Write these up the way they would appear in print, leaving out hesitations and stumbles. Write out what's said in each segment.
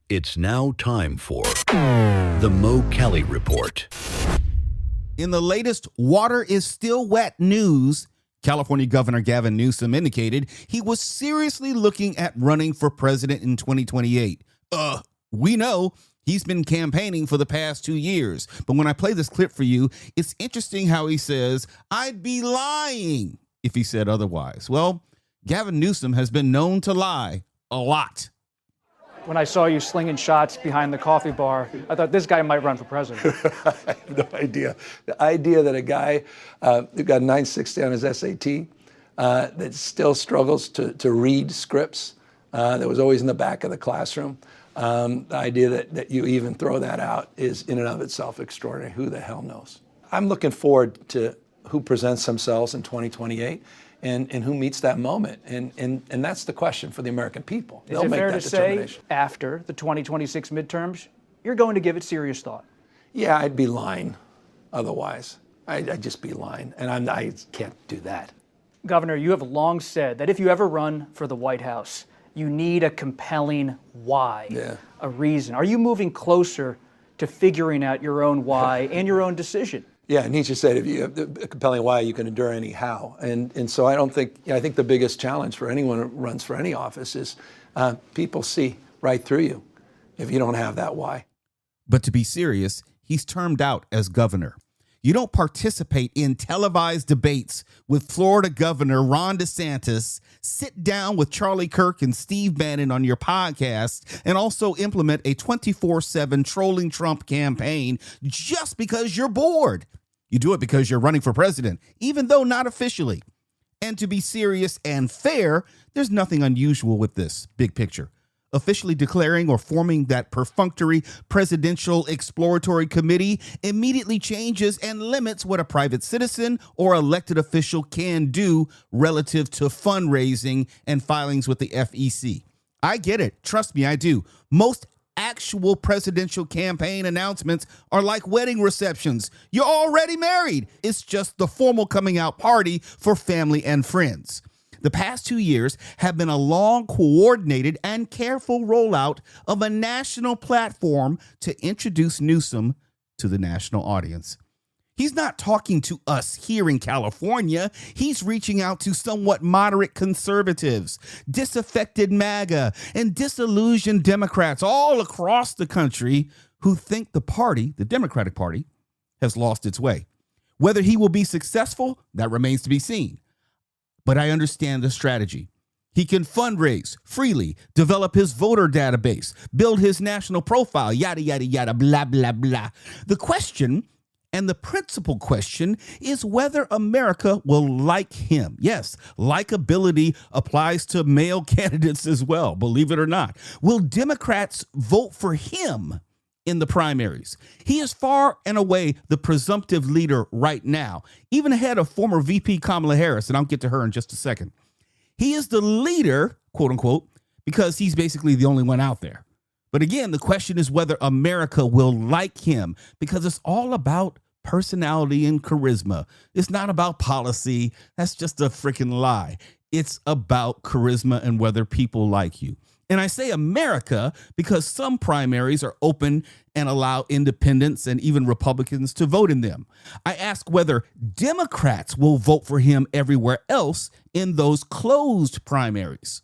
It's now time for the Mo Kelly Report. In the latest water is still wet news, California Governor Gavin Newsom indicated he was seriously looking at running for president in 2028. We know he's been campaigning for the past 2 years, but when I play this clip for you, it's interesting how he says, "I'd be lying if he said otherwise." Well, Gavin Newsom has been known to lie a lot. When I saw you slinging shots behind the coffee bar, I thought this guy might run for president. I have no idea. The idea that a guy who got 960 on his SAT that still struggles to read scripts, that was always in the back of the classroom, the idea that you even throw that out is in and of itself extraordinary. Who the hell knows? I'm looking forward to who presents themselves in 2028. And who meets that moment. And that's the question for the American people. Is it fair to say after the 2026 midterms, you're going to give it serious thought? Yeah, I'd be lying otherwise. I'd just be lying. And I can't do that. Governor, you have long said that if you ever run for the White House, you need a compelling why, a reason. Are you moving closer to figuring out your own why and your own decision? Yeah, Nietzsche said, if you have a compelling why, you can endure any how. And so I think the biggest challenge for anyone who runs for any office is people see right through you if you don't have that why. But to be serious, he's termed out as governor. You don't participate in televised debates with Florida Governor Ron DeSantis, sit down with Charlie Kirk and Steve Bannon on your podcast, and also implement a 24/7 trolling Trump campaign just because you're bored. You do it because you're running for president, even though not officially. And to be serious and fair, there's nothing unusual with this big picture. Officially declaring or forming that perfunctory presidential exploratory committee immediately changes and limits what a private citizen or elected official can do relative to fundraising and filings with the FEC. I get it. Trust me, I do. Most actual presidential campaign announcements are like wedding receptions. You're already married. It's just the formal coming out party for family and friends. The past 2 years have been a long, coordinated, and careful rollout of a national platform to introduce Newsom to the national audience. He's not talking to us here in California. He's reaching out to somewhat moderate conservatives, disaffected MAGA, and disillusioned Democrats all across the country who think the party, the Democratic Party, has lost its way. Whether he will be successful, that remains to be seen. But I understand the strategy. He can fundraise freely, develop his voter database, build his national profile, yada, yada, yada, blah, blah, blah. The question, and the principal question, is whether America will like him. Yes, likability applies to male candidates as well, believe it or not. Will Democrats vote for him in the primaries? He is far and away the presumptive leader right now, even ahead of former VP Kamala Harris, and I'll get to her in just a second. He is the leader, quote unquote, because he's basically the only one out there. But again, the question is whether America will like him, because it's all about personality and charisma. It's not about policy. That's just a freaking lie. It's about charisma and whether people like you. And I say America because some primaries are open and allow independents and even Republicans to vote in them. I ask whether Democrats will vote for him everywhere else in those closed primaries.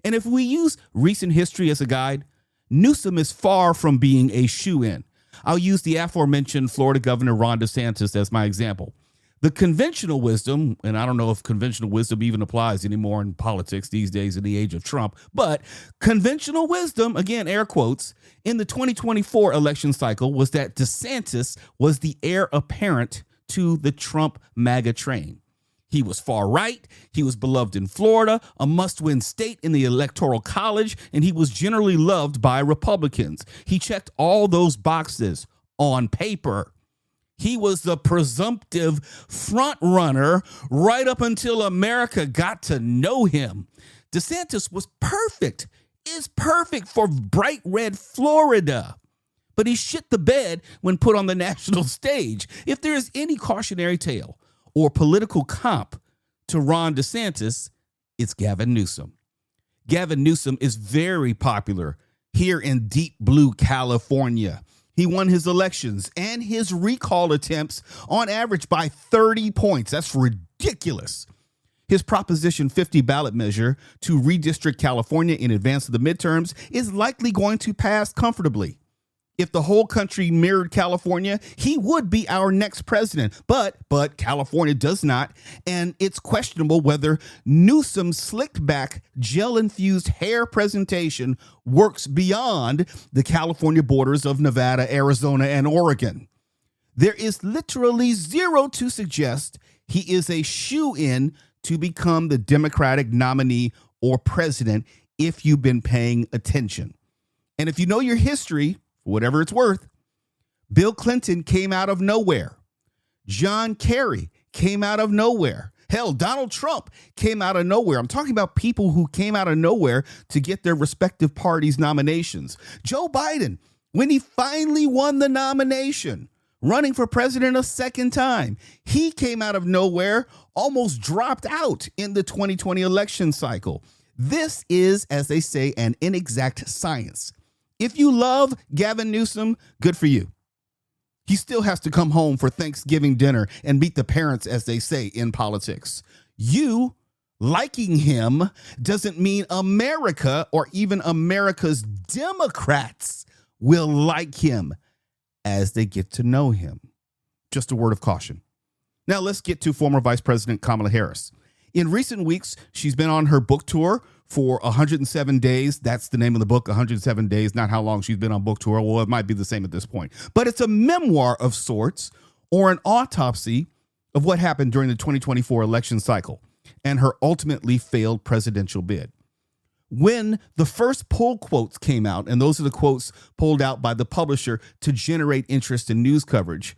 And if we use recent history as a guide, Newsom is far from being a shoo-in. I'll use the aforementioned Florida Governor Ron DeSantis as my example. The conventional wisdom, and I don't know if conventional wisdom even applies anymore in politics these days in the age of Trump, but conventional wisdom, again, air quotes, in the 2024 election cycle was that DeSantis was the heir apparent to the Trump MAGA train. He was far right, he was beloved in Florida, a must-win state in the Electoral College, and he was generally loved by Republicans. He checked all those boxes on paper. He was the presumptive front runner right up until America got to know him. DeSantis was perfect, is perfect for bright red Florida. But he shit the bed when put on the national stage. If there is any cautionary tale or political comp to Ron DeSantis, it's Gavin Newsom. Gavin Newsom is very popular here in deep blue California. He won his elections and his recall attempts on average by 30 points. That's ridiculous. His Proposition 50 ballot measure to redistrict California in advance of the midterms is likely going to pass comfortably. If the whole country mirrored California, he would be our next president. But California does not, and it's questionable whether Newsom's slicked back, gel-infused hair presentation works beyond the California borders of Nevada, Arizona, and Oregon. There is literally zero to suggest he is a shoo-in to become the Democratic nominee or president if you've been paying attention. And if you know your history, for whatever it's worth, Bill Clinton came out of nowhere. John Kerry came out of nowhere. Hell, Donald Trump came out of nowhere. I'm talking about people who came out of nowhere to get their respective parties' nominations. Joe Biden, when he finally won the nomination, running for president a second time, he came out of nowhere, almost dropped out in the 2020 election cycle. This is, as they say, an inexact science. If you love Gavin Newsom, good for you. He still has to come home for Thanksgiving dinner and meet the parents, as they say in politics. You liking him doesn't mean America or even America's Democrats will like him as they get to know him. Just a word of caution. Now let's get to former Vice President Kamala Harris. In recent weeks, she's been on her book tour for 107 days. That's the name of the book, 107 days, not how long she's been on book tour. Well, it might be the same at this point. But it's a memoir of sorts, or an autopsy of what happened during the 2024 election cycle and her ultimately failed presidential bid. When the first poll quotes came out, and those are the quotes pulled out by the publisher to generate interest in news coverage,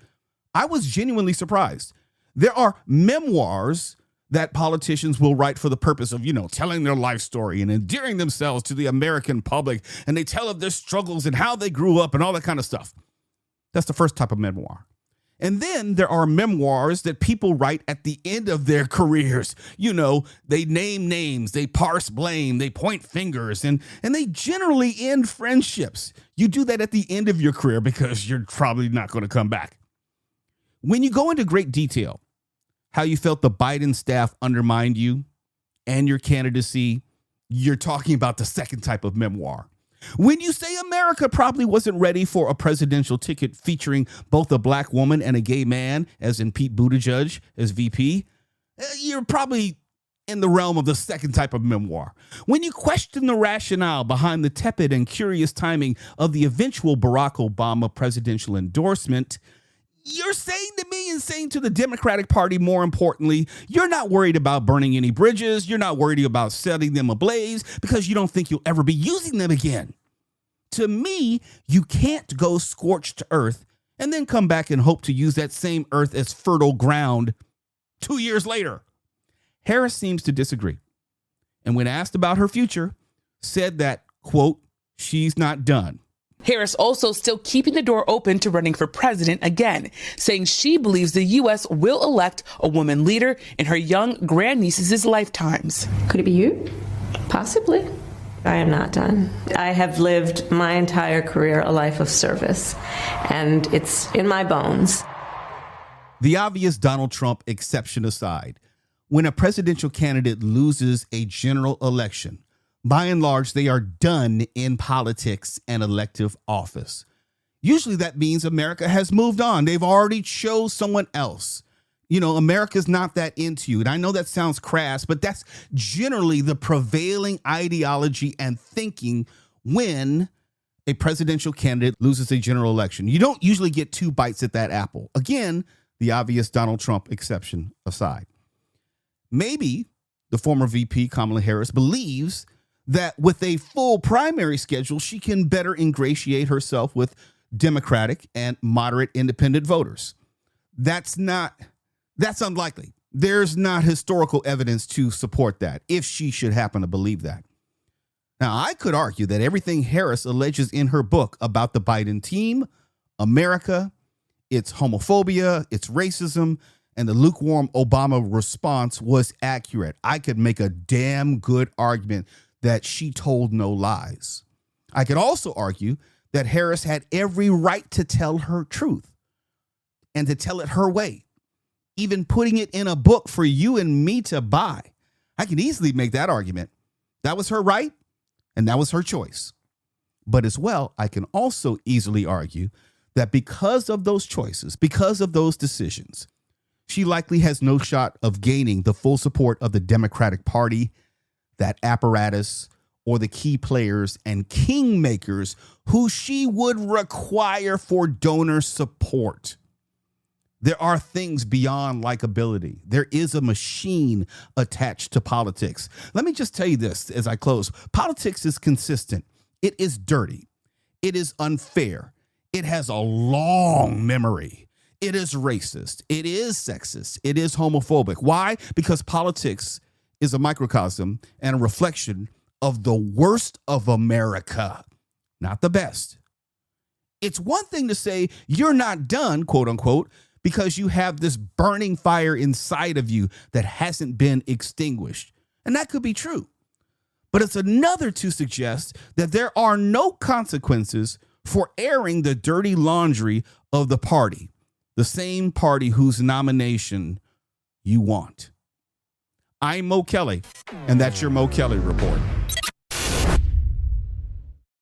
I was genuinely surprised. There are memoirs that politicians will write for the purpose of, telling their life story and endearing themselves to the American public, and they tell of their struggles and how they grew up and all that kind of stuff. That's the first type of memoir. And then there are memoirs that people write at the end of their careers. They name names, they parse blame, they point fingers, and they generally end friendships. You do that at the end of your career because you're probably not going to come back. When you go into great detail, how you felt the Biden staff undermined you and your candidacy, you're talking about the second type of memoir. When you say America probably wasn't ready for a presidential ticket featuring both a black woman and a gay man, as in Pete Buttigieg as VP, you're probably in the realm of the second type of memoir. When you question the rationale behind the tepid and curious timing of the eventual Barack Obama presidential endorsement, you're saying to me and saying to the Democratic Party, more importantly, you're not worried about burning any bridges. You're not worried about setting them ablaze because you don't think you'll ever be using them again. To me, you can't go scorched earth and then come back and hope to use that same earth as fertile ground 2 years later. Harris seems to disagree. And when asked about her future, said that, quote, she's not done. Harris also still keeping the door open to running for president again, saying she believes the U.S. will elect a woman leader in her young grandniece's lifetimes. Could it be you? Possibly. I am not done. I have lived my entire career a life of service, and it's in my bones. The obvious Donald Trump exception aside, when a presidential candidate loses a general election, by and large, they are done in politics and elective office. Usually that means America has moved on. They've already chose someone else. America's not that into you. And I know that sounds crass, but that's generally the prevailing ideology and thinking when a presidential candidate loses a general election. You don't usually get two bites at that apple. Again, the obvious Donald Trump exception aside. Maybe the former VP Kamala Harris believes that with a full primary schedule, she can better ingratiate herself with Democratic and moderate independent voters. That's unlikely. There's not historical evidence to support that, if she should happen to believe that. Now, I could argue that everything Harris alleges in her book about the Biden team, America, its homophobia, its racism, and the lukewarm Obama response was accurate. I could make a damn good argument that she told no lies. I could also argue that Harris had every right to tell her truth and to tell it her way, even putting it in a book for you and me to buy. I can easily make that argument. That was her right, and that was her choice. But as well, I can also easily argue that because of those choices, because of those decisions, she likely has no shot of gaining the full support of the Democratic Party, that apparatus, or the key players and kingmakers who she would require for donor support. There are things beyond likability. There is a machine attached to politics. Let me just tell you this as I close. Politics is consistent. It is dirty. It is unfair. It has a long memory. It is racist. It is sexist. It is homophobic. Why? Because politics is a microcosm and a reflection of the worst of America, not the best. It's one thing to say you're not done, quote unquote, because you have this burning fire inside of you that hasn't been extinguished. And that could be true. But it's another to suggest that there are no consequences for airing the dirty laundry of the party, the same party whose nomination you want. I'm Mo Kelly, and that's your Mo Kelly Report.